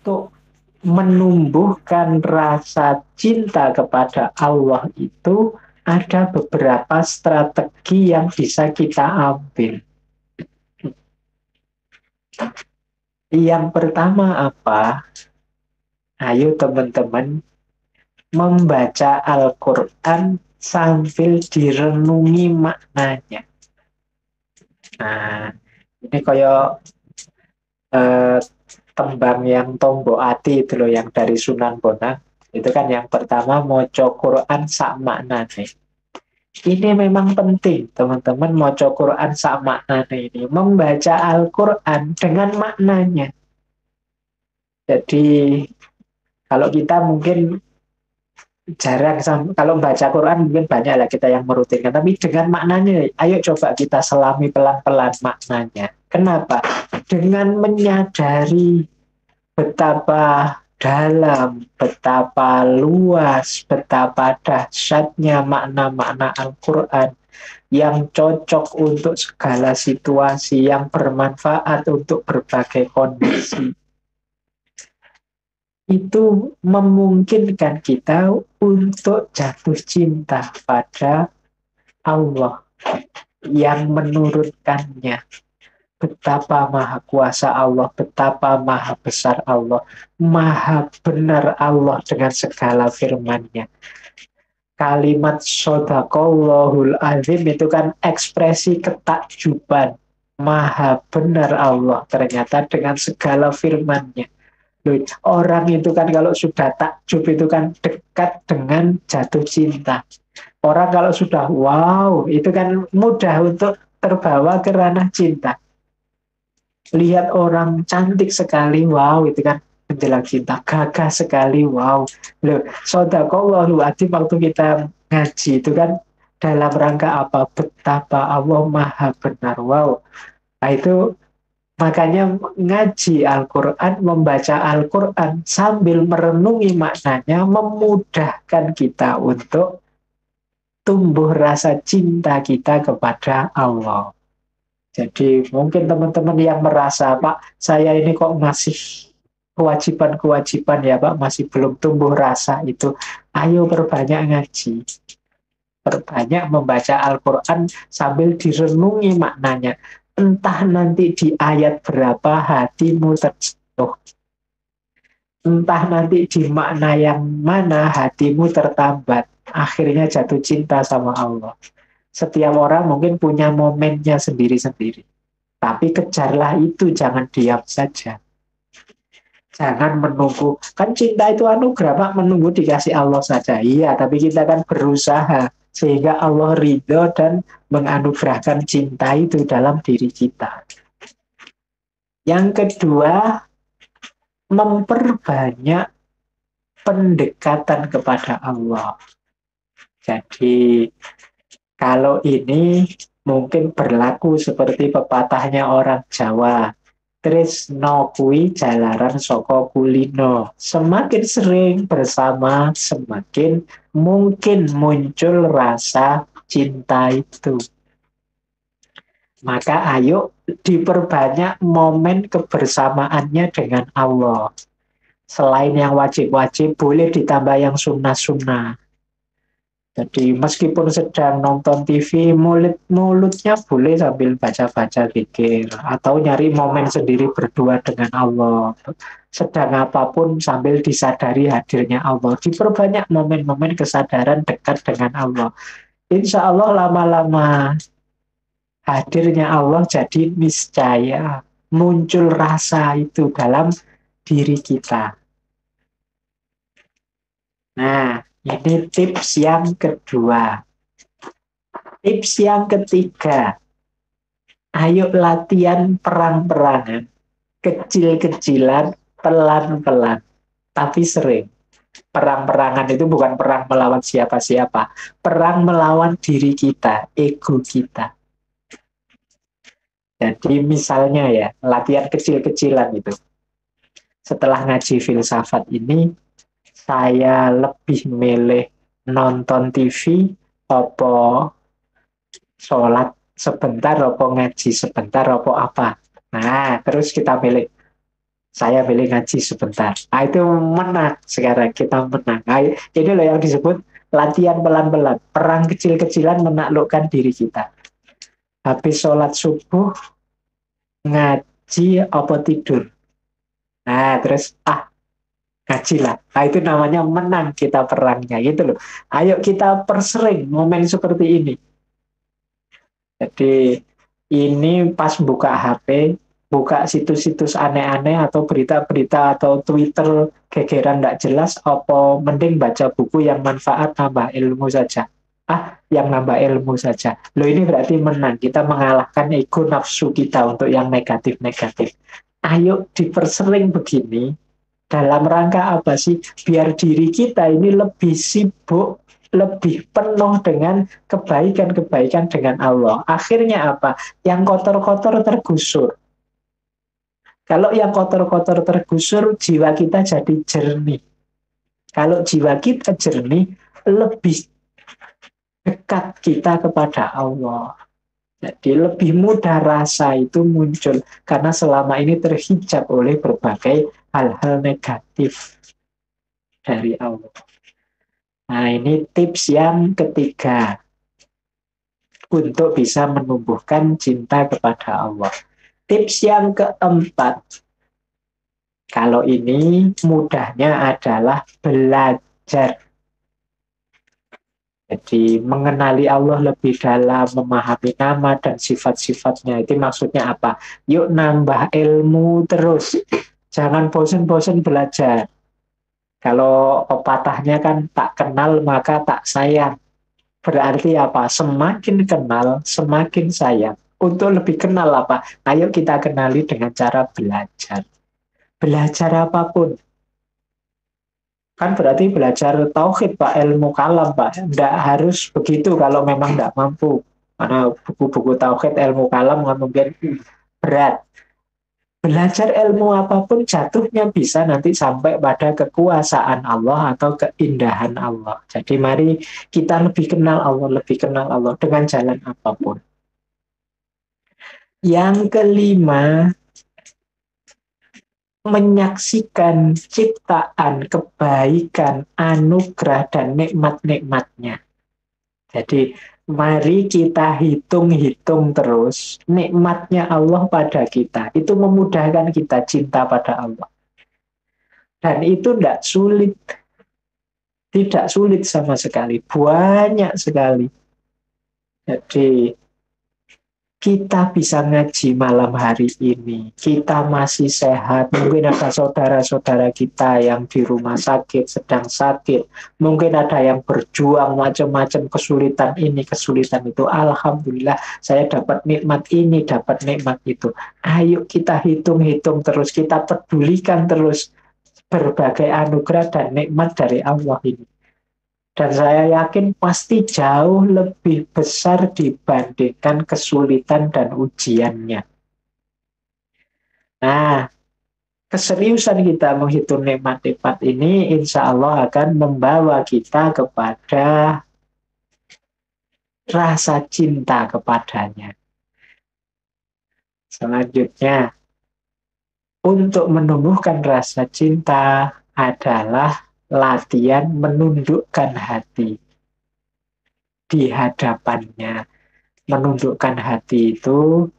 untuk menumbuhkan rasa cinta kepada Allah itu ada beberapa strategi yang bisa kita ambil. Yang pertama apa? Ayo teman-teman membaca Al-Quran sambil direnungi maknanya. Nah, ini kayak eh, tembang yang Tombo Ati itu loh, yang dari Sunan Bonang. Itu kan yang pertama, moco Quran sak maknane. Ini memang penting, teman-teman, moco Quran sak maknane ini. Membaca Al-Quran dengan maknanya. Jadi, kalau kita mungkin jarang, kalau baca Quran mungkin banyak lah kita yang merutinkan. Tapi dengan maknanya, ayo coba kita selami pelan-pelan maknanya. Kenapa? Dengan menyadari betapa dalam, betapa luas, betapa dahsyatnya makna-makna Al-Quran yang cocok untuk segala situasi, yang bermanfaat untuk berbagai kondisi. Itu memungkinkan kita untuk jatuh cinta pada Allah yang menurunkannya. Betapa maha kuasa Allah, betapa maha besar Allah, maha benar Allah dengan segala firman-Nya. Kalimat sodaqallahul azim itu kan ekspresi ketakjuban. Maha benar Allah ternyata dengan segala firman-Nya. Loh, orang itu kan kalau sudah takjub itu kan dekat dengan jatuh cinta. Orang kalau sudah wow, itu kan mudah untuk terbawa ke ranah cinta. Lihat orang cantik sekali, wow, itu kan menjelang cinta. Gagah sekali, wow. Loh, sodaqallahul adzim waktu kita ngaji itu kan dalam rangka apa? Betapa Allah maha benar, wow. Nah itu makanya ngaji Al-Quran, membaca Al-Quran sambil merenungi maknanya memudahkan kita untuk tumbuh rasa cinta kita kepada Allah. Jadi mungkin teman-teman yang merasa, Pak, saya ini kok masih kewajiban-kewajiban ya Pak, masih belum tumbuh rasa itu. Ayo perbanyak ngaji, perbanyak membaca Al-Quran sambil direnungi maknanya. Entah nanti di ayat berapa hatimu tersentuh. Entah nanti di makna yang mana hatimu tertambat. Akhirnya jatuh cinta sama Allah. Setiap orang mungkin punya momennya sendiri-sendiri. Tapi kejarlah itu, jangan diam saja. Jangan menunggu. Kan cinta itu anugerah, Pak. Menunggu dikasih Allah saja. Iya, tapi kita kan berusaha. Sehingga Allah ridho dan menganugerahkan cinta itu dalam diri kita. Yang kedua, memperbanyak pendekatan kepada Allah. Jadi, kalau ini mungkin berlaku seperti pepatahnya orang Jawa. Tresno kui jalaran soko kulino. Semakin sering bersama, semakin mungkin muncul rasa cinta itu. Maka ayo diperbanyak momen kebersamaannya dengan Allah. Selain yang wajib-wajib, boleh ditambah yang sunnah-sunnah. Jadi meskipun sedang nonton TV, mulutnya boleh sambil baca-baca zikir atau nyari momen sendiri berdua dengan Allah. Sedang apapun sambil disadari hadirnya Allah. Diperbanyak momen-momen kesadaran dekat dengan Allah. Insya Allah lama-lama hadirnya Allah jadi niscaya muncul rasa itu dalam diri kita. Nah, ini tips yang kedua. Tips yang ketiga, ayo latihan perang-perangan. Kecil-kecilan, pelan-pelan. Tapi sering. Perang-perangan itu bukan perang melawan siapa-siapa. Perang melawan diri kita, ego kita. Jadi misalnya ya, latihan kecil-kecilan itu. Setelah ngaji filsafat ini, saya lebih milih nonton TV, apa sholat sebentar, apa ngaji sebentar, apa apa. Nah, terus kita pilih. Saya pilih ngaji sebentar. Ah, itu menang sekarang, kita menang. Ah, ini loh yang disebut latihan pelan-pelan. Perang kecil-kecilan menaklukkan diri kita. Habis sholat subuh, ngaji apa tidur. Nah, terus ngaji lah. Nah, itu namanya menang kita perangnya gitu loh. Ayo kita persering momen seperti ini. Jadi ini pas buka HP, buka situs-situs aneh-aneh atau berita-berita atau Twitter gegeran tidak jelas, apa mending baca buku yang manfaat nambah ilmu saja. Yang nambah ilmu saja. Loh ini berarti menang. Kita mengalahkan ego nafsu kita untuk yang negatif-negatif. Ayo dipersering begini, dalam rangka apa sih? Biar diri kita ini lebih sibuk, lebih penuh dengan kebaikan-kebaikan dengan Allah. Akhirnya apa? Yang kotor-kotor tergusur. Kalau yang kotor-kotor tergusur, jiwa kita jadi jernih. Kalau jiwa kita jernih, lebih dekat kita kepada Allah. Jadi lebih mudah rasa itu muncul karena selama ini terhijab oleh berbagai hal-hal negatif dari Allah. Nah, ini tips yang ketiga untuk bisa menumbuhkan cinta kepada Allah. Tips yang keempat, kalau ini mudahnya adalah belajar. Jadi mengenali Allah lebih dalam, memahami nama dan sifat-sifatnya. Itu maksudnya apa? Yuk nambah ilmu terus. Jangan bosan-bosan belajar. Kalau pepatahnya kan tak kenal maka tak sayang. Berarti apa? Semakin kenal, semakin sayang. Untuk lebih kenal apa? Ayo kita kenali dengan cara belajar. Belajar apapun. Kan berarti belajar tauhid, Pak, ilmu kalam, Pak. Tidak harus begitu kalau memang tidak mampu. Karena buku-buku tauhid, ilmu kalam mungkin berat. Belajar ilmu apapun jatuhnya bisa nanti sampai pada kekuasaan Allah atau keindahan Allah. Jadi mari kita lebih kenal Allah dengan jalan apapun. Yang kelima, menyaksikan ciptaan, kebaikan, anugerah, dan nikmat-nikmatnya. Jadi mari kita hitung-hitung terus nikmatnya Allah pada kita. Itu memudahkan kita cinta pada Allah. Dan itu tidak sulit. Tidak sulit sama sekali. Banyak sekali. Jadi kita bisa ngaji malam hari ini. Kita masih sehat. Mungkin ada saudara-saudara kita yang di rumah sakit, sedang sakit. Mungkin ada yang berjuang macam-macam kesulitan ini, kesulitan itu. Alhamdulillah saya dapat nikmat ini, dapat nikmat itu. Ayo kita hitung-hitung terus. Kita pedulikan terus berbagai anugerah dan nikmat dari Allah ini. Dan saya yakin pasti jauh lebih besar dibandingkan kesulitan dan ujiannya. Nah, keseriusan kita menghitung nikmat-nikmat ini insya Allah akan membawa kita kepada rasa cinta kepadanya. Selanjutnya, untuk menumbuhkan rasa cinta adalah latihan menundukkan hati di hadapannya. Menundukkan hati itu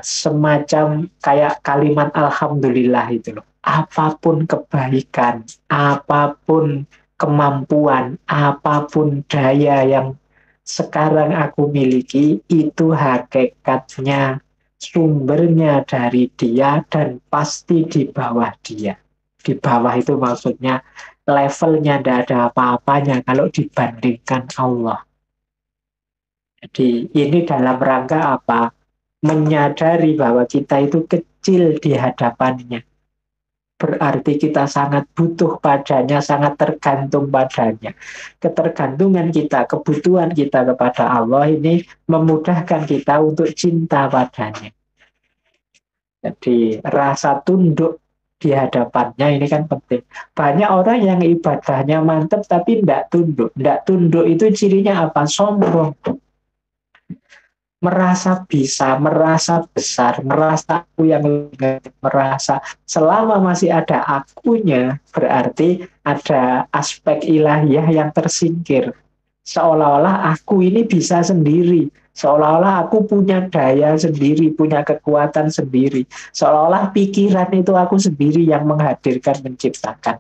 semacam kayak kalimat alhamdulillah itu loh. Apapun kebaikan, apapun kemampuan, apapun daya yang sekarang aku miliki, itu hakikatnya sumbernya dari dia dan pasti di bawah dia. Di bawah itu maksudnya levelnya tidak ada apa-apanya kalau dibandingkan Allah. Jadi ini dalam rangka apa? Menyadari bahwa kita itu kecil di hadapannya. Berarti kita sangat butuh padanya, sangat tergantung padanya. Ketergantungan kita, kebutuhan kita kepada Allah ini memudahkan kita untuk cinta padanya. Jadi rasa tunduk di hadapannya ini kan penting. Banyak orang yang ibadahnya mantap tapi tidak tunduk. Tidak tunduk itu cirinya apa? Sombong. merasa bisa, merasa besar, merasa aku yang lebih, merasa selama masih ada akunya, berarti ada aspek ilahiyah yang tersingkir. Seolah-olah aku ini bisa sendiri, seolah-olah aku punya daya sendiri, punya kekuatan sendiri, seolah-olah pikiran itu aku sendiri yang menghadirkan, menciptakan.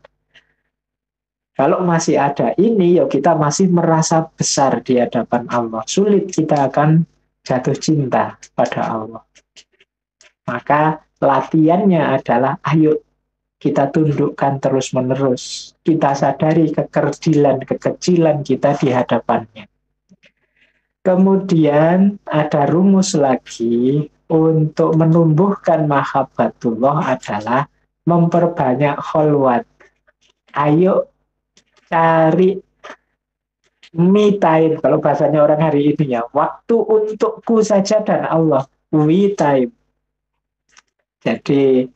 Kalau masih ada ini, ya kita masih merasa besar di hadapan Allah. Sulit kita akan jatuh cinta pada Allah. Maka latihannya adalah, ayo kita tundukkan terus-menerus. Kita sadari kekecilan kita di hadapannya. Kemudian ada rumus lagi untuk menumbuhkan mahabbatullah adalah memperbanyak kholwat. Ayo cari me time, kalau bahasanya orang hari ini ya, waktu untukku saja dan Allah, we time. Jadi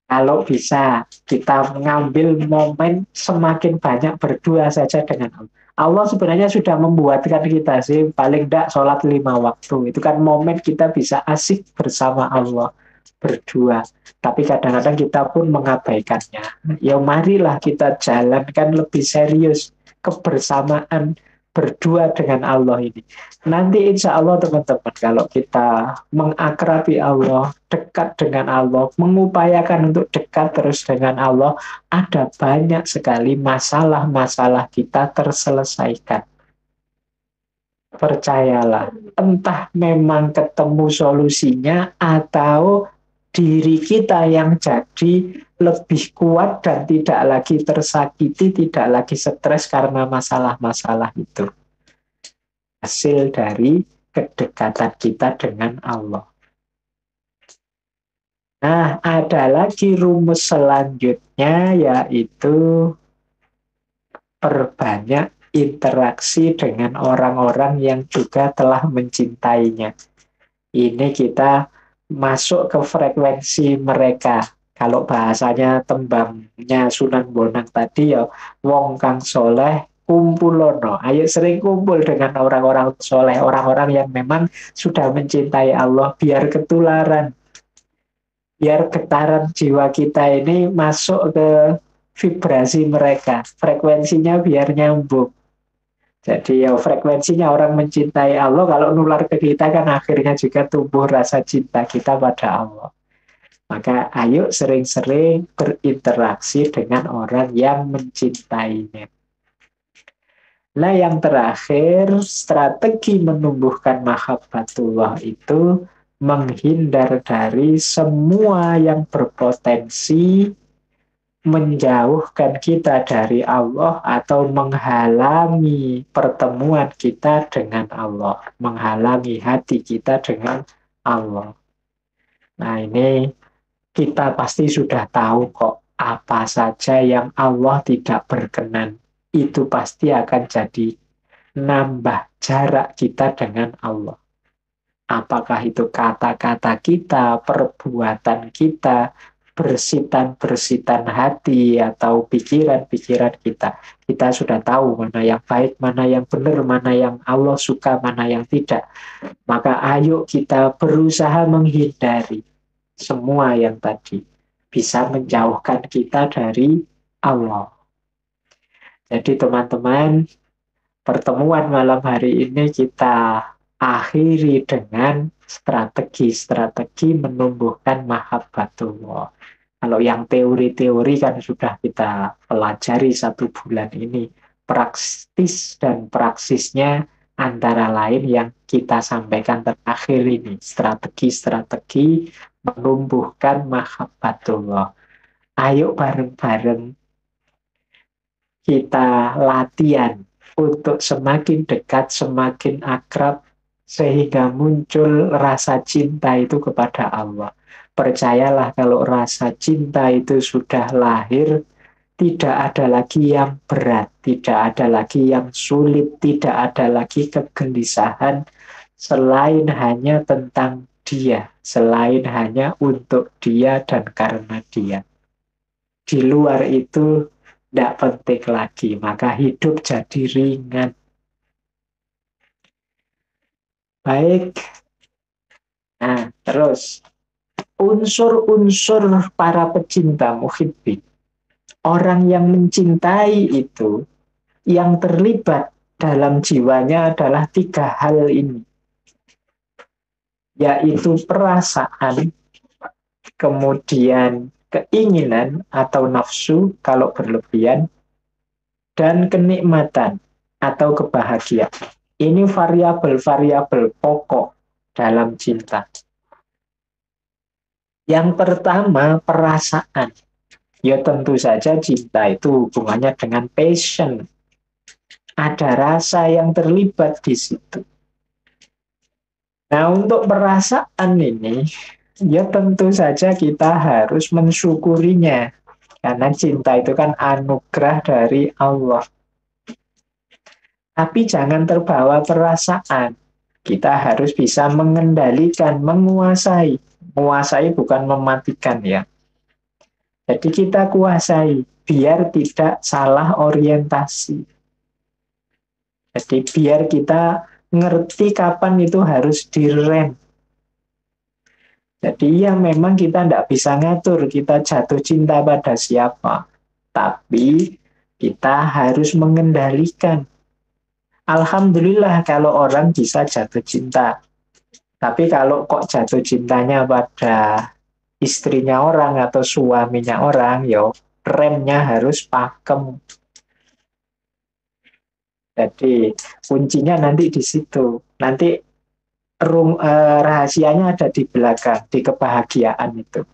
kalau bisa kita mengambil momen semakin banyak berdua saja dengan Allah. Allah sebenarnya sudah membuatkan kita sih, paling tidak sholat 5 waktu. Itu kan momen kita bisa asik bersama Allah berdua. Tapi kadang-kadang kita pun mengabaikannya. Ya marilah kita jalankan lebih serius kebersamaan berdua dengan Allah ini. Nanti insya Allah teman-teman, kalau kita mengakrabi Allah, dekat dengan Allah, mengupayakan untuk dekat terus dengan Allah, ada banyak sekali masalah-masalah kita terselesaikan. Percayalah, entah memang ketemu solusinya atau diri kita yang jadi lebih kuat dan tidak lagi tersakiti, tidak lagi stres karena masalah-masalah itu. Hasil dari kedekatan kita dengan Allah. Nah, ada lagi rumus selanjutnya, yaitu perbanyak interaksi dengan orang-orang yang juga telah mencintainya. Ini kita masuk ke frekuensi mereka. Kalau bahasanya tembangnya Sunan Bonang tadi ya, wong kang soleh kumpulono. Ayo sering kumpul dengan orang-orang soleh, orang-orang yang memang sudah mencintai Allah, biar ketularan, biar getaran jiwa kita ini masuk ke vibrasi mereka, frekuensinya biar nyambung. Jadi ya frekuensinya orang mencintai Allah, kalau nular ke kita kan akhirnya juga tumbuh rasa cinta kita pada Allah. Maka ayo sering-sering berinteraksi dengan orang yang mencintainya. Nah yang terakhir, strategi menumbuhkan mahabbatullah itu menghindar dari semua yang berpotensi menjauhkan kita dari Allah atau menghalangi pertemuan kita dengan Allah, menghalangi hati kita dengan Allah. Nah, ini kita pasti sudah tahu kok, apa saja yang Allah tidak berkenan, itu pasti akan jadi nambah jarak kita dengan Allah. Apakah itu kata-kata kita, perbuatan kita, bersitan-bersitan hati, atau pikiran-pikiran kita. Kita sudah tahu mana yang baik, mana yang benar, mana yang Allah suka, mana yang tidak. Maka ayo kita berusaha menghindari semua yang tadi bisa menjauhkan kita dari Allah. Jadi teman-teman, pertemuan malam hari ini kita akhiri dengan strategi-strategi menumbuhkan mahabbatullah. Kalau yang teori-teori kan sudah kita pelajari 1 bulan ini. Praktis dan praksisnya antara lain yang kita sampaikan terakhir ini. Strategi-strategi menumbuhkan mahabbatullah. Ayo bareng-bareng kita latihan untuk semakin dekat, semakin akrab, sehingga muncul rasa cinta itu kepada Allah. Percayalah kalau rasa cinta itu sudah lahir, tidak ada lagi yang berat, tidak ada lagi yang sulit, tidak ada lagi kegelisahan, selain hanya tentang dia, selain hanya untuk dia dan karena dia. Di luar itu tidak penting lagi, maka hidup jadi ringan. Baik. Nah, terus unsur-unsur para pecinta muhibbin. Orang yang mencintai itu, yang terlibat dalam jiwanya adalah tiga hal ini. Yaitu perasaan, kemudian keinginan atau nafsu kalau berlebihan, dan kenikmatan atau kebahagiaan. Ini variabel-variabel pokok dalam cinta. Yang pertama, perasaan. Ya tentu saja cinta itu hubungannya dengan passion. Ada rasa yang terlibat di situ. Nah, untuk perasaan ini, ya tentu saja kita harus mensyukurinya. Karena cinta itu kan anugerah dari Allah. Tapi jangan terbawa perasaan. Kita harus bisa mengendalikan, menguasai. Menguasai bukan mematikan ya. Jadi kita kuasai, biar tidak salah orientasi. Jadi biar kita ngerti kapan itu harus direm. Jadi ya memang kita tidak bisa ngatur kita jatuh cinta pada siapa. Tapi kita harus mengendalikan. Alhamdulillah kalau orang bisa jatuh cinta. Tapi kalau kok jatuh cintanya pada istrinya orang atau suaminya orang, yo remnya harus pakem. Jadi kuncinya nanti di situ. Nanti rahasianya ada di belakang, di kebahagiaan itu.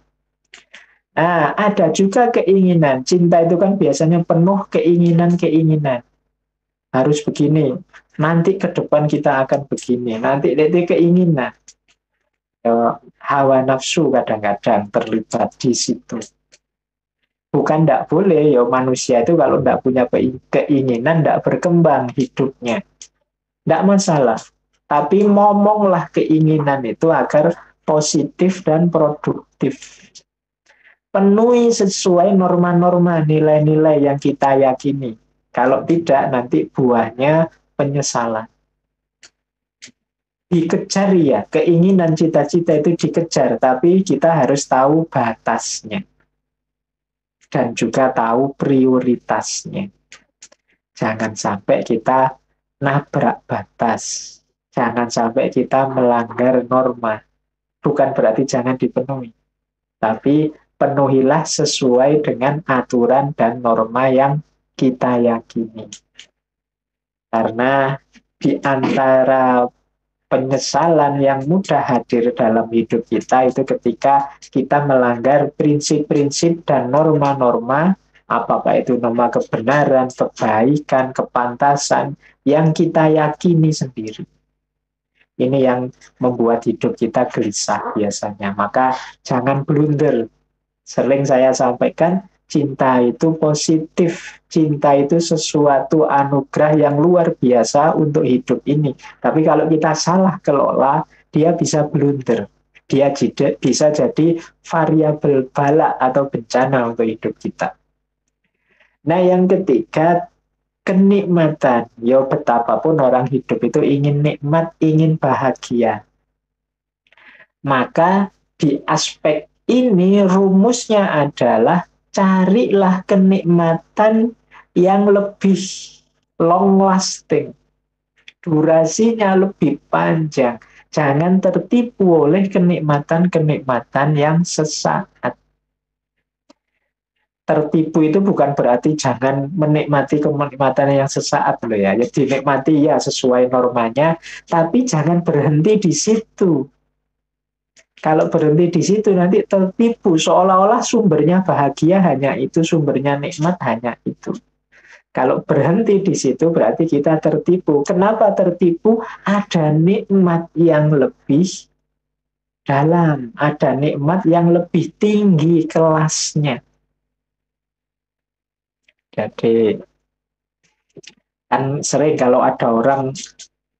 Nah, ada juga keinginan. Cinta itu kan biasanya penuh keinginan-keinginan. Harus begini. Nanti ke depan kita akan begini. Nanti itu keinginan. Hawa nafsu kadang-kadang terlibat di situ. Bukan tidak boleh, ya manusia itu kalau tidak punya keinginan, tidak berkembang hidupnya. Tidak masalah. Tapi ngomonglah keinginan itu agar positif dan produktif. Penuhi sesuai norma-norma nilai-nilai yang kita yakini. Kalau tidak, nanti buahnya penyesalan. Dikejar ya, keinginan cita-cita itu dikejar, tapi kita harus tahu batasnya. Dan juga tahu prioritasnya. Jangan sampai kita nabrak batas. Jangan sampai kita melanggar norma. Bukan berarti jangan dipenuhi. Tapi penuhilah sesuai dengan aturan dan norma yang kita yakini. Karena di antara penyesalan yang mudah hadir dalam hidup kita itu ketika kita melanggar prinsip-prinsip dan norma-norma, apakah itu norma kebenaran, kebaikan, kepantasan, yang kita yakini sendiri. Ini yang membuat hidup kita gelisah biasanya. Maka jangan blunder. Sering saya sampaikan, cinta itu positif. Cinta itu sesuatu anugerah yang luar biasa untuk hidup ini. Tapi kalau kita salah kelola, dia bisa blunder. Dia bisa jadi variabel bala atau bencana untuk hidup kita. Nah, yang ketiga, kenikmatan. Ya, betapapun orang hidup itu ingin nikmat, ingin bahagia. Maka di aspek ini rumusnya adalah carilah kenikmatan yang lebih long lasting. Durasinya lebih panjang. Jangan tertipu oleh kenikmatan-kenikmatan yang sesaat. Tertipu itu bukan berarti jangan menikmati kenikmatan yang sesaat loh ya. Jadi dinikmati ya sesuai normanya, tapi jangan berhenti di situ. Kalau berhenti di situ nanti tertipu seolah-olah sumbernya bahagia hanya itu, sumbernya nikmat hanya itu. Kalau berhenti di situ berarti kita tertipu. Kenapa tertipu? Ada nikmat yang lebih dalam, ada nikmat yang lebih tinggi kelasnya. Jadi kan sering kalau ada orang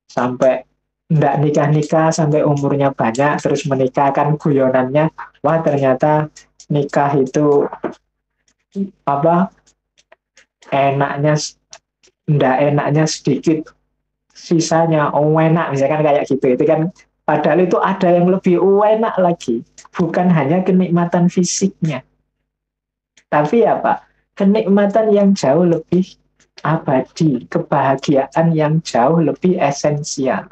sampai nggak nikah-nikah sampai umurnya banyak terus menikah kan guyonannya, wah ternyata nikah itu apa enaknya ndak enaknya sedikit, sisanya enak, misalkan kayak gitu. Itu kan padahal itu ada yang lebih enak lagi. Bukan hanya kenikmatan fisiknya, tapi apa? Kenikmatan yang jauh lebih abadi, kebahagiaan yang jauh lebih esensial.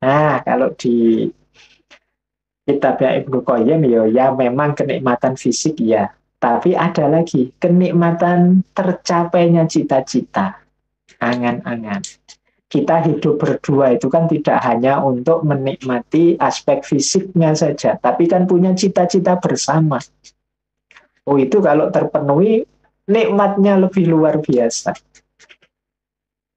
Nah, kalau di kitabnya Ibnu Qayyim ya memang kenikmatan fisik ya, tapi ada lagi kenikmatan tercapainya cita-cita, angan-angan. Kita hidup berdua itu kan tidak hanya untuk menikmati aspek fisiknya saja, tapi kan punya cita-cita bersama. Oh, itu kalau terpenuhi nikmatnya lebih luar biasa.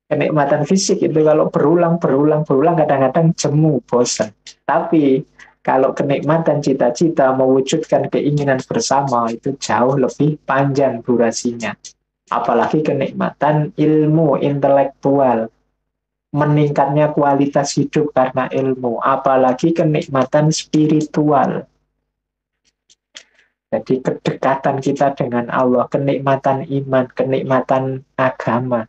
Kenikmatan fisik itu kalau berulang kadang-kadang jemu, bosan. Tapi kalau kenikmatan cita-cita mewujudkan keinginan bersama itu jauh lebih panjang durasinya. Apalagi kenikmatan ilmu intelektual, meningkatnya kualitas hidup karena ilmu, apalagi kenikmatan spiritual. Jadi kedekatan kita dengan Allah, kenikmatan iman, kenikmatan agama.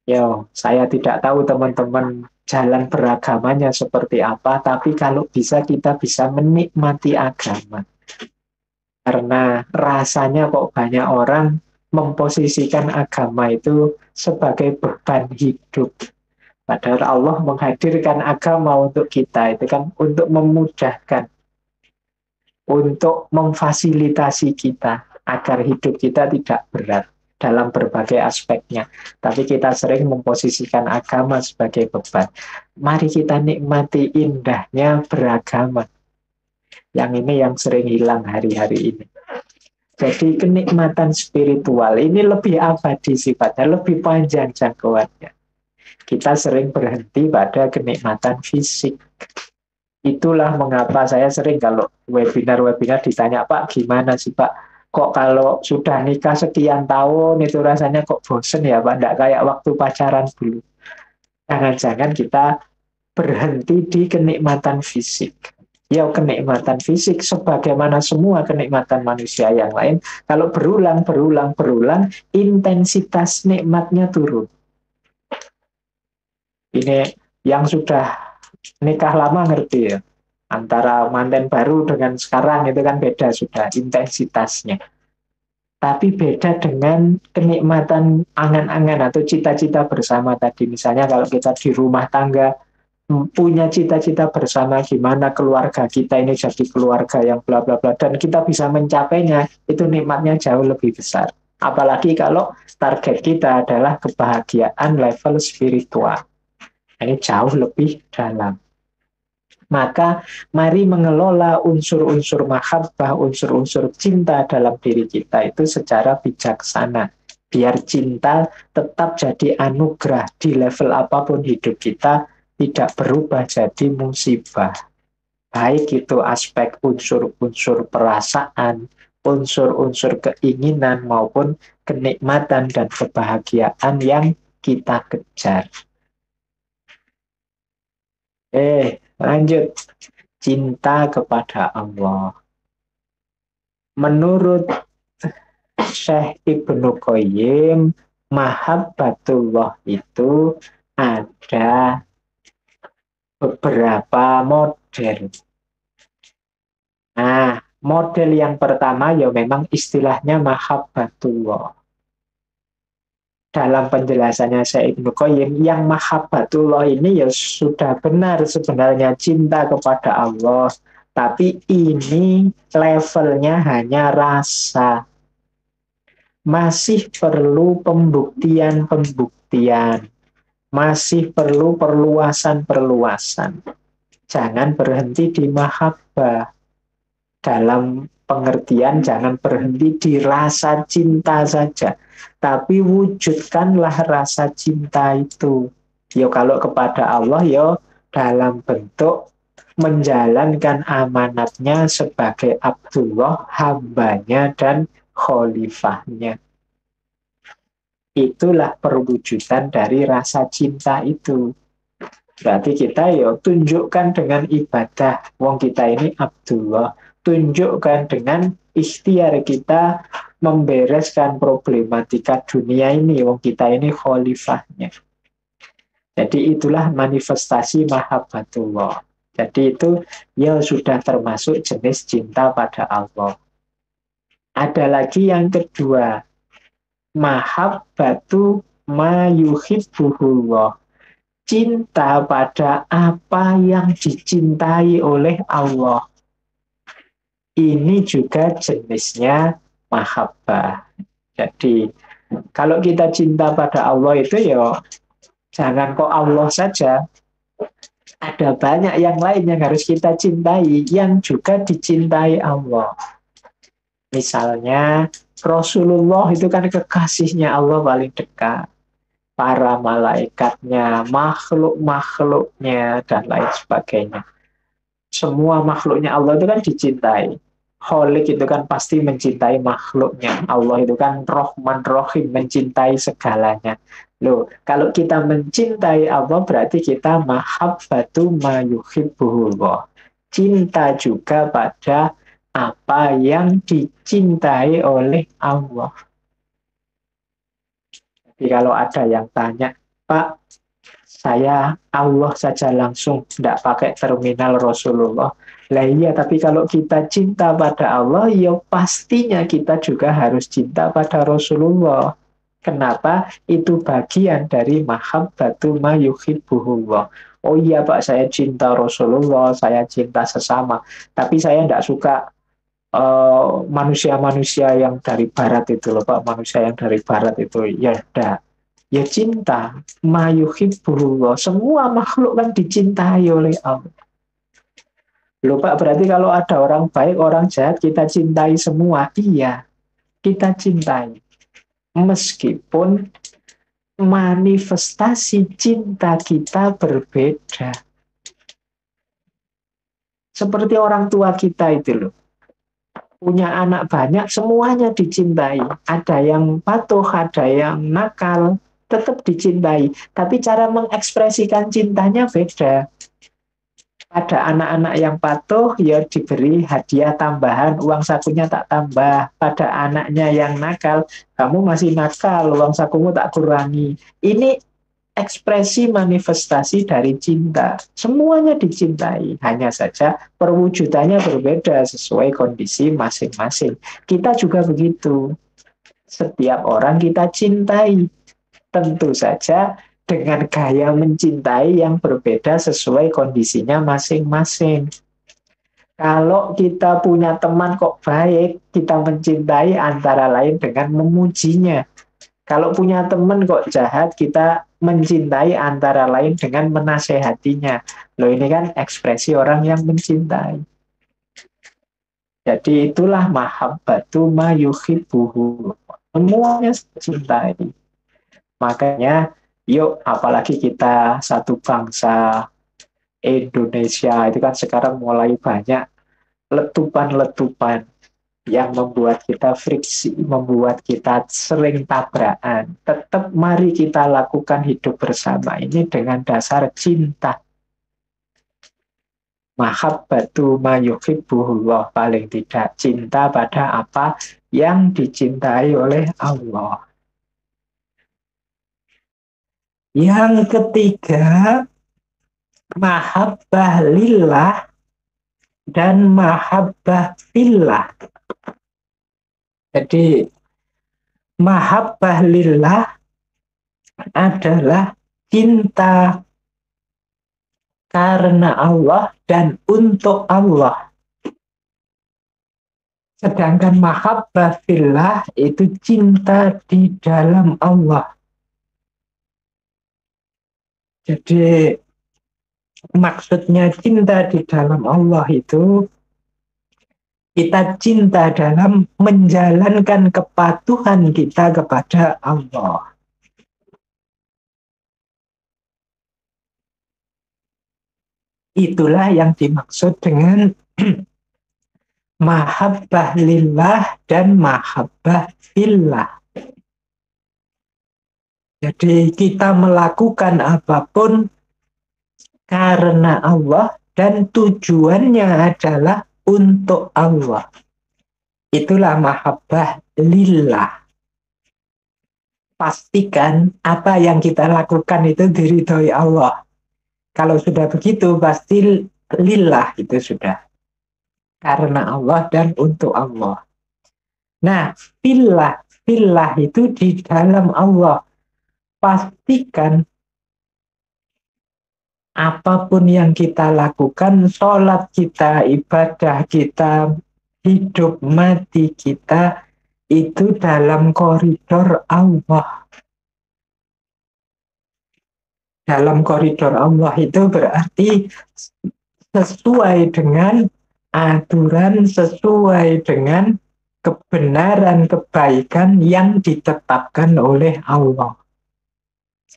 Yo, saya tidak tahu teman-teman jalan beragamanya seperti apa, tapi kalau bisa kita bisa menikmati agama. Karena rasanya kok banyak orang memposisikan agama itu sebagai beban hidup. Padahal Allah menghadirkan agama untuk kita, itu kan untuk memudahkan, untuk memfasilitasi kita, agar hidup kita tidak berat dalam berbagai aspeknya. Tapi kita sering memposisikan agama sebagai beban. Mari kita nikmati indahnya beragama. Yang ini yang sering hilang hari-hari ini. Jadi kenikmatan spiritual ini lebih abadi sifatnya, lebih panjang jangkauannya. Kita sering berhenti pada kenikmatan fisik. Itulah mengapa saya sering kalau webinar-webinar ditanya, Pak, gimana sih Pak? Kok kalau sudah nikah sekian tahun itu rasanya kok bosen ya Pak? Nggak kayak waktu pacaran dulu. Jangan-jangan kita berhenti di kenikmatan fisik. Ya kenikmatan fisik sebagaimana semua kenikmatan manusia yang lain. Kalau berulang, intensitas nikmatnya turun. Ini yang sudah nikah lama ngerti ya. Antara manten baru dengan sekarang itu kan beda sudah intensitasnya. Tapi beda dengan kenikmatan angan-angan atau cita-cita bersama tadi. Misalnya kalau kita di rumah tangga, punya cita-cita bersama gimana keluarga kita ini jadi keluarga yang bla bla bla. Dan kita bisa mencapainya, itu nikmatnya jauh lebih besar. Apalagi kalau target kita adalah kebahagiaan level spiritual. Ini jauh lebih dalam. Maka mari mengelola unsur-unsur mahabbah, unsur-unsur cinta dalam diri kita itu secara bijaksana. Biar cinta tetap jadi anugerah di level apapun hidup kita, tidak berubah jadi musibah. Baik itu aspek unsur-unsur perasaan, unsur-unsur keinginan maupun kenikmatan dan kebahagiaan yang kita kejar. Lanjut. Cinta kepada Allah. Menurut Syekh Ibnu Qayyim, mahabbatullah itu ada beberapa model. Nah, model yang pertama ya memang istilahnya mahabbatullah. Dalam penjelasannya Syekh Ibnu Qayyim, yang mahabbatullah ini ya sudah benar sebenarnya cinta kepada Allah. Tapi ini levelnya hanya rasa. Masih perlu pembuktian-pembuktian. Masih perlu perluasan-perluasan. Jangan berhenti di mahabbah. Dalam pengertian jangan berhenti di rasa cinta saja, tapi wujudkanlah rasa cinta itu. Yo kalau kepada Allah yo dalam bentuk menjalankan amanatnya sebagai Abdullah, hambanya dan khalifahnya. Itulah perwujudan dari rasa cinta itu. Berarti kita yo tunjukkan dengan ibadah. Wong kita ini Abdullah. Tunjukkan dengan ikhtiar kita membereskan problematika dunia ini. Wong kita ini khalifahnya. Jadi itulah manifestasi mahabbatullah. Jadi itu ya sudah termasuk jenis cinta pada Allah. Ada lagi yang kedua, mahabbatu ma yuhibbuhullah. Cinta pada apa yang dicintai oleh Allah. Ini juga jenisnya mahabbah. Jadi kalau kita cinta pada Allah itu ya jangan kok Allah saja. Ada banyak yang lain yang harus kita cintai, yang juga dicintai Allah. Misalnya Rasulullah itu kan kekasihnya Allah paling dekat. Para malaikatnya, makhluk-makhluknya, dan lain sebagainya. Semua makhluknya Allah itu kan dicintai. Kholik itu kan pasti mencintai makhluknya. Allah itu kan Rahman Rahim, mencintai segalanya. Loh, kalau kita mencintai Allah berarti kita mahabbatu ma yuhibbuhullah. Cinta juga pada apa yang dicintai oleh Allah. Jadi kalau ada yang tanya, Pak, saya Allah saja langsung, tidak pakai terminal Rasulullah. Lah iya, tapi kalau kita cinta pada Allah, ya pastinya kita juga harus cinta pada Rasulullah. Kenapa? Itu bagian dari mahabbatu ma yuhibbuhullah. Oh iya Pak, saya cinta Rasulullah, saya cinta sesama. Tapi saya tidak suka manusia-manusia yang dari barat itu loh Pak, manusia yang dari barat itu. Ya tidak. Ya cinta, mayuhibbullah. Semua makhluk kan dicintai oleh Allah. Loh Pak, berarti kalau ada orang baik, orang jahat, kita cintai semua. Iya, kita cintai. Meskipun manifestasi cinta kita berbeda. Seperti orang tua kita itu loh. Punya anak banyak, semuanya dicintai. Ada yang patuh, ada yang nakal, tetap dicintai. Tapi cara mengekspresikan cintanya beda. Pada anak-anak yang patuh, ya diberi hadiah tambahan, uang sakunya tak tambah. Pada anaknya yang nakal, kamu masih nakal, uang sakumu tak kurangi. Ini ekspresi manifestasi dari cinta. Semuanya dicintai, hanya saja perwujudannya berbeda sesuai kondisi masing-masing. Kita juga begitu. Setiap orang kita cintai. Tentu saja dengan gaya mencintai yang berbeda sesuai kondisinya masing-masing. Kalau kita punya teman kok baik, kita mencintai antara lain dengan memujinya. Kalau punya teman kok jahat, kita mencintai antara lain dengan menasehatinya. Loh ini kan ekspresi orang yang mencintai. Jadi itulah mahabbatu ma yuhibbuhu. Semuanya cintai. Makanya yuk apalagi kita satu bangsa Indonesia itu kan sekarang mulai banyak letupan-letupan yang membuat kita friksi, membuat kita sering tabrakan. Tetap mari kita lakukan hidup bersama ini dengan dasar cinta. Mahabbatu ma yuhibbuhullah, paling tidak cinta pada apa yang dicintai oleh Allah. Yang ketiga, mahabbah lillah dan mahabbah fillah. Jadi mahabbah lillah adalah cinta karena Allah dan untuk Allah. Sedangkan mahabbah fillah itu cinta di dalam Allah. Jadi maksudnya cinta di dalam Allah itu kita cinta dalam menjalankan kepatuhan kita kepada Allah. Itulah yang dimaksud dengan mahabbah lillah dan mahabbah fillah. Jadi kita melakukan apapun karena Allah dan tujuannya adalah untuk Allah. Itulah mahabbah lillah. pastikan apa yang kita lakukan itu diridhoi Allah. Kalau sudah begitu pasti lillah itu sudah. Karena Allah dan untuk Allah. Nah, fillah itu di dalam Allah. Pastikan apapun yang kita lakukan, sholat kita, ibadah kita, hidup mati kita, itu dalam koridor Allah. Dalam koridor Allah itu berarti sesuai dengan aturan, sesuai dengan kebenaran, kebaikan yang ditetapkan oleh Allah.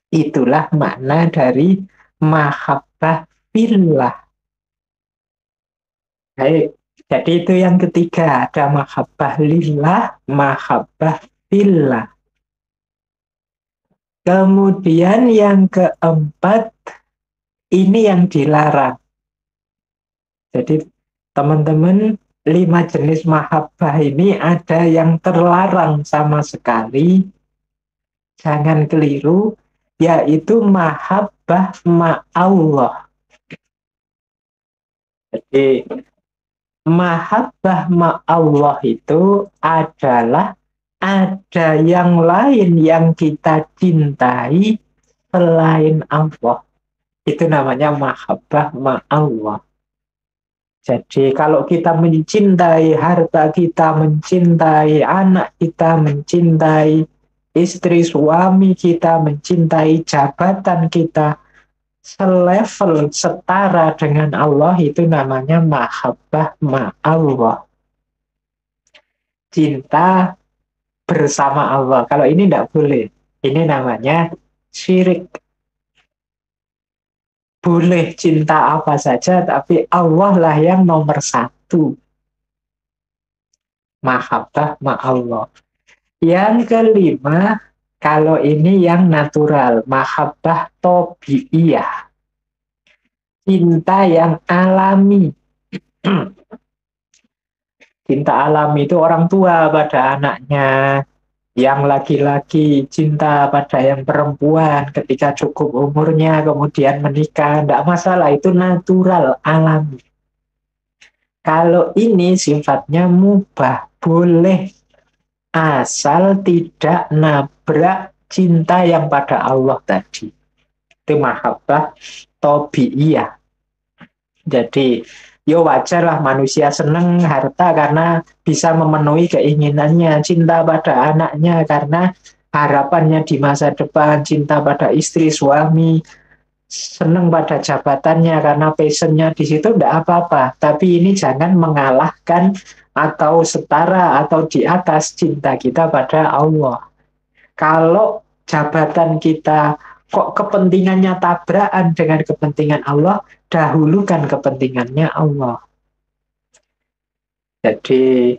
Itulah makna dari mahabbah fillah. Baik, jadi itu yang ketiga, ada mahabbah lillah, mahabbah fillah. Kemudian yang keempat, ini yang dilarang. Jadi teman-teman, 5 jenis mahabbah ini ada yang terlarang sama sekali. Jangan keliru, yaitu mahabbah ma'allah. Jadi mahabbah ma'allah itu adalah ada yang lain yang kita cintai selain Allah. Itu namanya mahabbah ma'allah. Jadi kalau kita mencintai harta kita, mencintai anak kita, mencintai istri suami kita, mencintai jabatan kita, selevel, setara dengan Allah, itu namanya mahabbah ma'allah. Cinta bersama Allah. Kalau ini tidak boleh. Ini namanya syirik. Boleh cinta apa saja, tapi Allah lah yang nomor satu. Mahabbah ma'allah. Yang kelima, kalau ini yang natural, mahabbah tobi'iyah. Cinta yang alami. Cinta alami itu orang tua pada anaknya, yang laki-laki cinta pada yang perempuan ketika cukup umurnya, kemudian menikah. Tidak masalah, itu natural, alami. Kalau ini sifatnya mubah, boleh. Asal tidak nabrak cinta yang pada Allah tadi. Itu mahabbah tobi'iyah. Jadi, ya wajarlah manusia senang harta karena bisa memenuhi keinginannya, cinta pada anaknya karena harapannya di masa depan, cinta pada istri, suami, senang pada jabatannya karena passionnya di situ, tidak apa-apa. Tapi ini jangan mengalahkan atau setara atau di atas cinta kita pada Allah. Kalau jabatan kita kok kepentingannya tabrakan dengan kepentingan Allah, dahulukan kepentingannya Allah. Jadi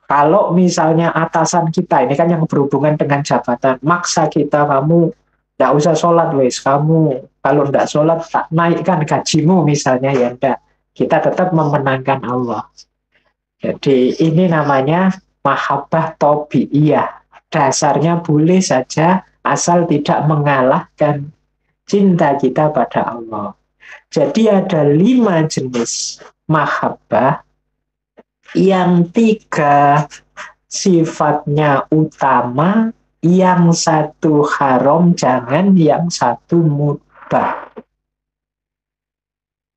kalau misalnya atasan kita, ini kan yang berhubungan dengan jabatan, maksa kita, kamu tidak usah sholat, wes, kamu kalau tidak sholat tak naikkan gajimu misalnya, ya enggak. Kita tetap memenangkan Allah. Jadi ini namanya mahabbah tobi'iyah. Dasarnya boleh saja asal tidak mengalahkan cinta kita pada Allah. Jadi ada 5 jenis mahabbah, yang 3 sifatnya utama, yang 1 haram, jangan yang 1 mubah.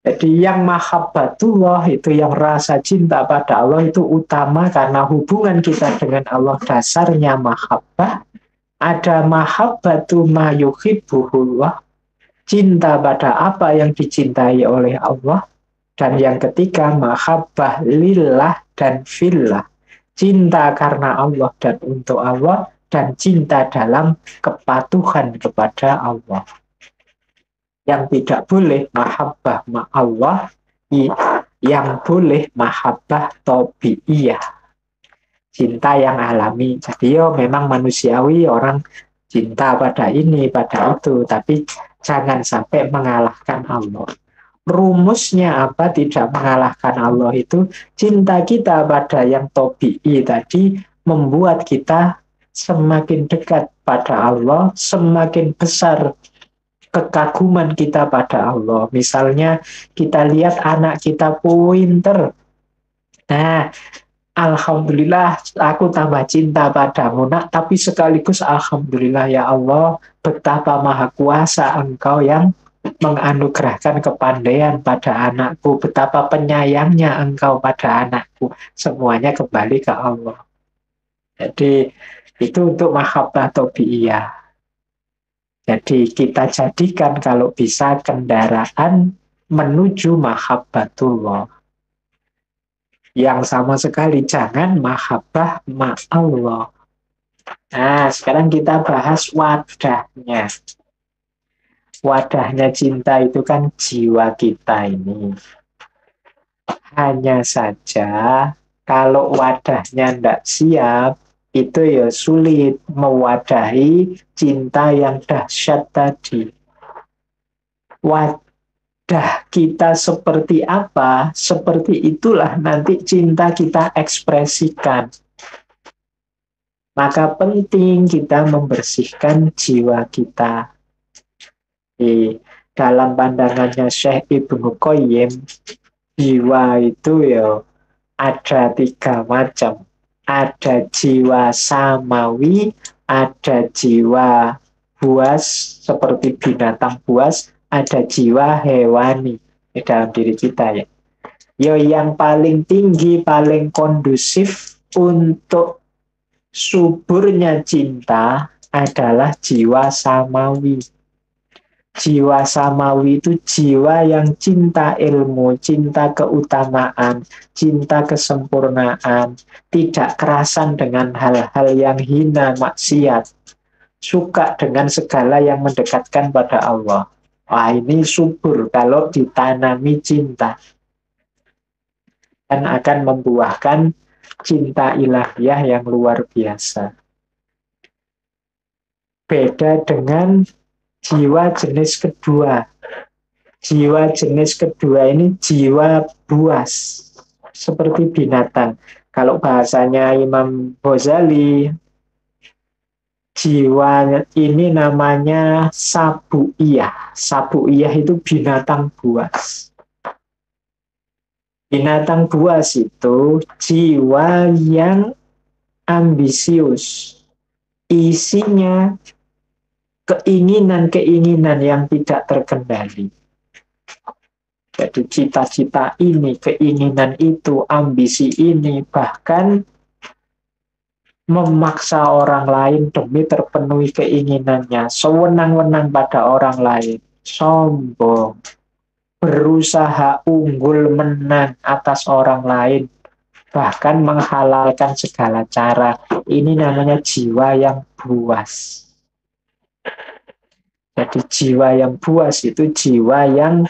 Jadi yang mahabbatullah itu yang rasa cinta pada Allah itu utama karena hubungan kita dengan Allah dasarnya mahabbah. Ada mahabbatu ma yuhibbuhullah, cinta pada apa yang dicintai oleh Allah. Dan yang ketiga mahabbah lillah dan fillah, cinta karena Allah dan untuk Allah, dan cinta dalam kepatuhan kepada Allah. Yang tidak boleh mahabbah ma'allah, yang boleh mahabbah tobi'iyah, cinta yang alami. Jadi memang manusiawi orang cinta pada ini, pada itu, tapi jangan sampai mengalahkan Allah. Rumusnya apa tidak mengalahkan Allah itu? Cinta kita pada yang tobi'i tadi membuat kita semakin dekat pada Allah, semakin besar kekaguman kita pada Allah. Misalnya kita lihat anak kita pinter. Nah, alhamdulillah aku tambah cinta padamu nak, tapi sekaligus alhamdulillah ya Allah, betapa maha kuasa engkau yang menganugerahkan kepandaian pada anakku, betapa penyayangnya engkau pada anakku. Semuanya kembali ke Allah. Jadi itu untuk mahabbah tabiiyah. Jadi kita jadikan kalau bisa kendaraan menuju mahabbatullah. Yang sama sekali jangan mahabbah ma'allah. Nah, sekarang kita bahas wadahnya. Wadahnya cinta itu kan jiwa kita ini. Hanya saja kalau wadahnya tidak siap, itu ya sulit mewadahi cinta yang dahsyat tadi. Wadah kita seperti apa, seperti itulah nanti cinta kita ekspresikan. Maka penting kita membersihkan jiwa kita. Di dalam pandangannya Syekh Ibnu Qayyim, jiwa itu ya ada 3 macam. Ada jiwa samawi, ada jiwa buas seperti binatang buas, ada jiwa hewani di dalam diri kita ya. Yo yang paling tinggi, paling kondusif untuk suburnya cinta adalah jiwa samawi. Jiwa samawi itu jiwa yang cinta ilmu, cinta keutamaan, cinta kesempurnaan, tidak kerasan dengan hal-hal yang hina, maksiat, suka dengan segala yang mendekatkan pada Allah. Wah, ini subur kalau ditanami cinta. Dan akan membuahkan cinta ilahiyah yang luar biasa. Beda dengan jiwa jenis kedua. Jiwa jenis kedua ini jiwa buas, seperti binatang. Kalau bahasanya Imam Ghazali, jiwa ini namanya sabu'iyah. Sabu'iyah itu binatang buas. Binatang buas itu jiwa yang ambisius. Isinya keinginan-keinginan yang tidak terkendali. Jadi cita-cita ini, keinginan itu, ambisi ini, bahkan memaksa orang lain demi terpenuhi keinginannya, sewenang-wenang pada orang lain, sombong, berusaha unggul menang atas orang lain, bahkan menghalalkan segala cara. Ini namanya jiwa yang buas. Jadi jiwa yang buas itu jiwa yang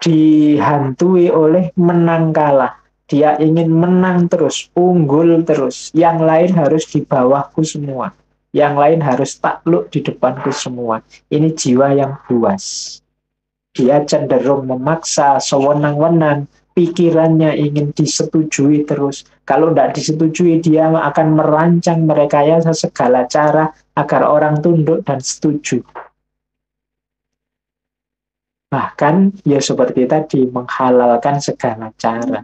dihantui oleh menang kalah. Dia ingin menang terus, unggul terus. Yang lain harus di bawahku semua. Yang lain harus takluk di depanku semua. Ini jiwa yang buas. Dia cenderung memaksa, sewenang-wenang. Pikirannya ingin disetujui terus. Kalau tidak disetujui, dia akan merancang merekayasa segala cara agar orang tunduk dan setuju. Bahkan ya seperti tadi, menghalalkan segala cara.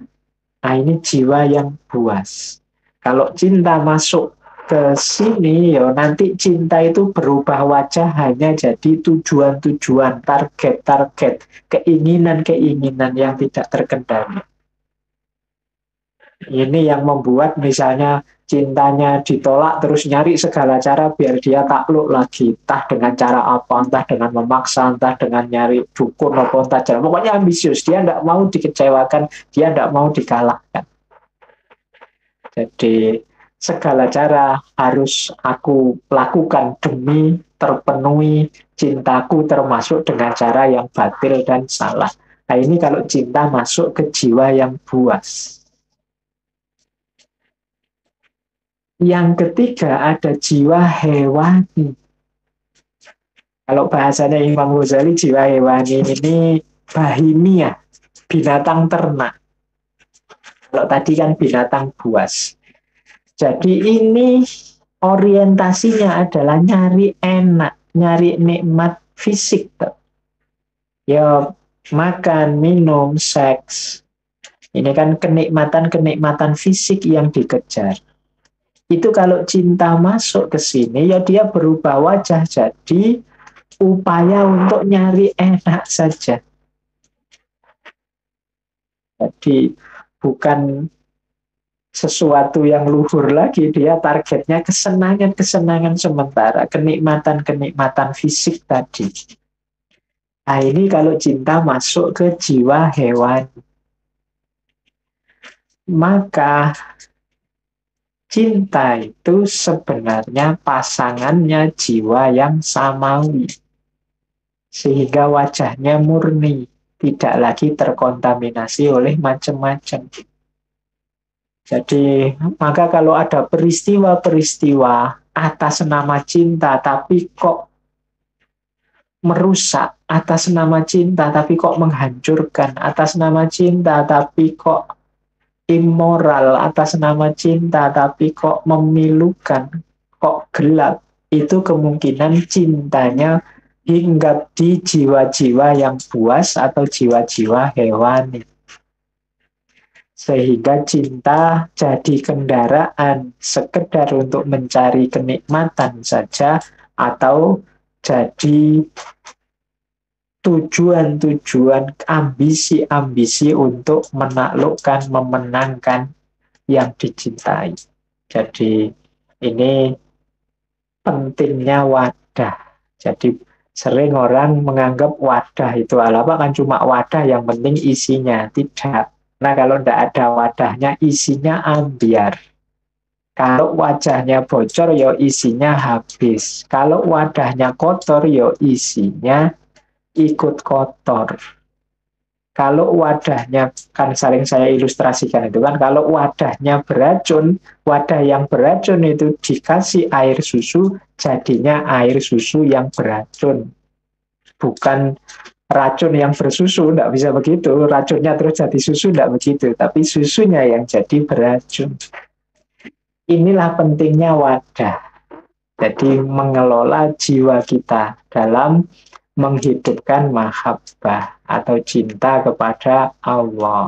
Nah ini jiwa yang buas. Kalau cinta masuk ke sini, ya nanti cinta itu berubah wajah hanya jadi tujuan-tujuan, target-target, keinginan-keinginan yang tidak terkendali. Ini yang membuat misalnya cintanya ditolak terus nyari segala cara biar dia takluk lagi, entah dengan cara apa, entah dengan memaksa, entah dengan nyari dukun entah jalan. Pokoknya ambisius, dia tidak mau dikecewakan, dia tidak mau dikalahkan. Jadi segala cara harus aku lakukan demi terpenuhi cintaku, termasuk dengan cara yang batil dan salah. Nah ini kalau cinta masuk ke jiwa yang buas. Yang ketiga ada jiwa hewani. Kalau bahasanya Imam Ghazali, jiwa hewani ini bahimia, binatang ternak. Kalau tadi kan binatang buas. Jadi ini orientasinya adalah nyari enak, nyari nikmat fisik. Ya, makan, minum, seks. Ini kan kenikmatan-kenikmatan fisik yang dikejar. Itu kalau cinta masuk ke sini, ya dia berubah wajah jadi upaya untuk nyari enak saja. Jadi bukan sesuatu yang luhur lagi, dia targetnya kesenangan-kesenangan sementara, kenikmatan-kenikmatan fisik tadi. Nah ini kalau cinta masuk ke jiwa hewan, maka cinta itu sebenarnya pasangannya jiwa yang samawi. Sehingga wajahnya murni, tidak lagi terkontaminasi oleh macam-macam. Jadi, maka kalau ada peristiwa-peristiwa atas nama cinta, tapi kok merusak, atas nama cinta, tapi kok menghancurkan, atas nama cinta, tapi kok immoral, atas nama cinta, tapi kok memilukan, kok gelap, itu kemungkinan cintanya hinggap di jiwa-jiwa yang buas atau jiwa-jiwa hewani. Sehingga cinta jadi kendaraan sekedar untuk mencari kenikmatan saja atau jadi tujuan-tujuan, ambisi-ambisi untuk menaklukkan, memenangkan yang dicintai. Jadi ini pentingnya wadah. Jadi sering orang menganggap wadah itu apa kan cuma wadah yang penting isinya. Tidak. Nah kalau tidak ada wadahnya isinya ambiar. Kalau wajahnya bocor ya isinya habis. Kalau wadahnya kotor ya isinya ikut kotor. Kalau wadahnya, kan sering saya ilustrasikan itu kan, kalau wadahnya beracun, wadah yang beracun itu dikasih air susu, jadinya air susu yang beracun. Bukan racun yang bersusu, tidak bisa begitu. Racunnya terus jadi susu, tidak begitu. Tapi susunya yang jadi beracun. Inilah pentingnya wadah. Jadi mengelola jiwa kita dalam menghidupkan mahabbah atau cinta kepada Allah.